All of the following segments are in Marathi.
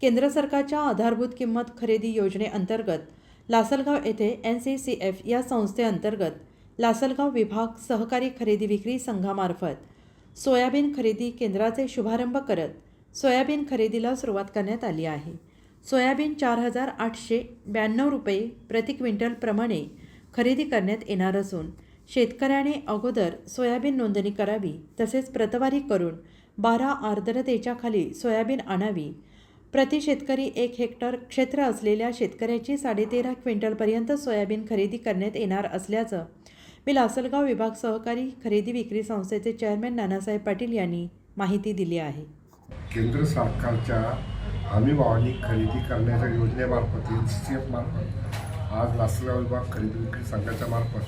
केंद्र सरकारच्या आधारभूत किंमत खरेदी योजनेअंतर्गत लासलगाव येथे NCCF या संस्थेअंतर्गत लासलगाव विभाग सहकारी खरेदी विक्री संघामार्फत सोयाबीन खरेदी केंद्राचे शुभारंभ करत सोयाबीन खरेदीला सुरुवात करण्यात आली आहे। सोयाबीन 4,892 रुपये प्रति क्विंटल प्रमाणे खरेदी करण्यात येणार असून शेतकऱ्याने अगोदर सोयाबीन नोंदणी करावी, तसेच प्रतवारी करून 12 आर्द्रतेच्या खाली सोयाबीन आणावी। प्रति शेतकरी 1 हेक्टर क्षेत्र असलेल्या शेतकऱ्याची 13.5 क्विंटलपर्यंत सोयाबीन खरेदी करण्यात येणार असल्याचं मी लासलगाव विभाग सहकारी खरेदी विक्री संस्थेचे चेअरमॅन नानासाहेब पाटील यांनी माहिती दिली आहे। केंद्र सरकारच्या हमीभावाने खरेदी करण्याच्या योजनेमार्फत NCCF मार्फत आज लासलगाव विभाग खरेदी विक्री संघाच्या मार्फत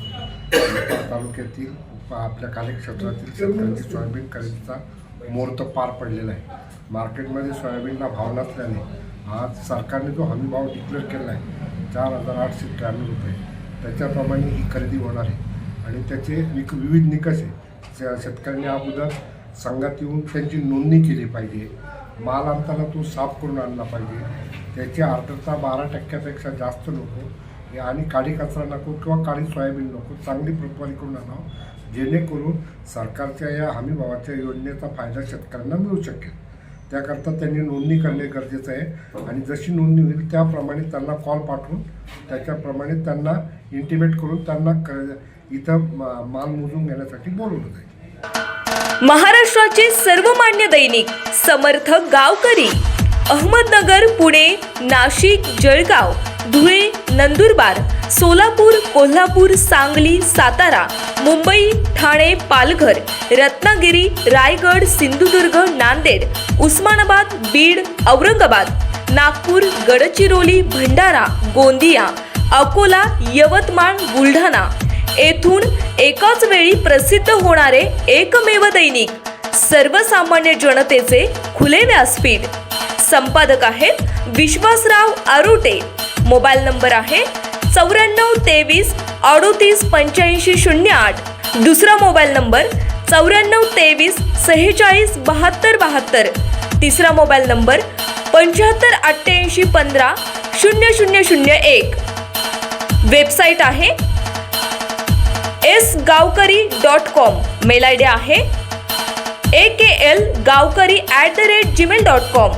तालुक्यातील आपल्या कार्यक्षेत्रातील शेतकऱ्यांची सोयाबीन खरेदीचा मुहूर्त पार पडलेला आहे। मार्केटमध्ये सोयाबीनला भाव नसल्याने आज सरकारने जो हमीभाव डिक्लेअर केला आहे 4,893 रुपये, त्याच्याप्रमाणे ही खरेदी होणार आहे आणि त्याचे विविध निकष आहे। शेतकऱ्यांनी अगोदर संघात येऊन त्यांची नोंदणी केली पाहिजे, माल आणताना तो साफ करून आणला पाहिजे, त्याची आर्द्रता 12% जास्त नको आणि काळी कचरा नको किंवा काळी सोयाबीन नको, चांगली प्रतवारी करून आणावं, जेणेकरून सरकारच्या या हमीभावाच्या योजनेचा फायदा शेतकऱ्यांना मिळू शकेल। त्याकरता त्यांनी नोंदणी करणे गरजेचं आहे आणि जशी नोंदणी होईल त्याप्रमाणे त्यांना कॉल पाठवून त्याच्याप्रमाणे त्यांना इंटिमेट करून त्यांना इथं माल मोजून घेण्यासाठी बोलवलं जाईल। महाराष्ट्राचे सर्वमान्य दैनिक समर्थ गावकरी अहमदनगर, पुणे, नाशिक, जळगाव, धुळे, नंदुरबार, सोलापूर, कोल्हापूर, सांगली, सातारा, मुंबई, ठाणे, पालघर, रत्नागिरी, रायगड, सिंधुदुर्ग, नांदेड, उस्मानाबाद, बीड, औरंगाबाद, नागपूर, गडचिरोली, भंडारा, गोंदिया, अकोला, यवतमाळ, बुलढाणा येथून एकाच वेळी प्रसिद्ध होणारे एकमेव दैनिक, सर्वसामान्य जनतेचे खुले व्यासपीठ। संपादक आहेत विश्वासराव आरोटे। मोबाईल नंबर आहे 9423 38 85 08। दुसरा मोबाईल नंबर 9423 46 72 72। तिसरा मोबाईल नंबर 75 88 15 0001। वेबसाईट आहे sgavkari.com। मेल आयडी आहे aklgavkari@gmail.com।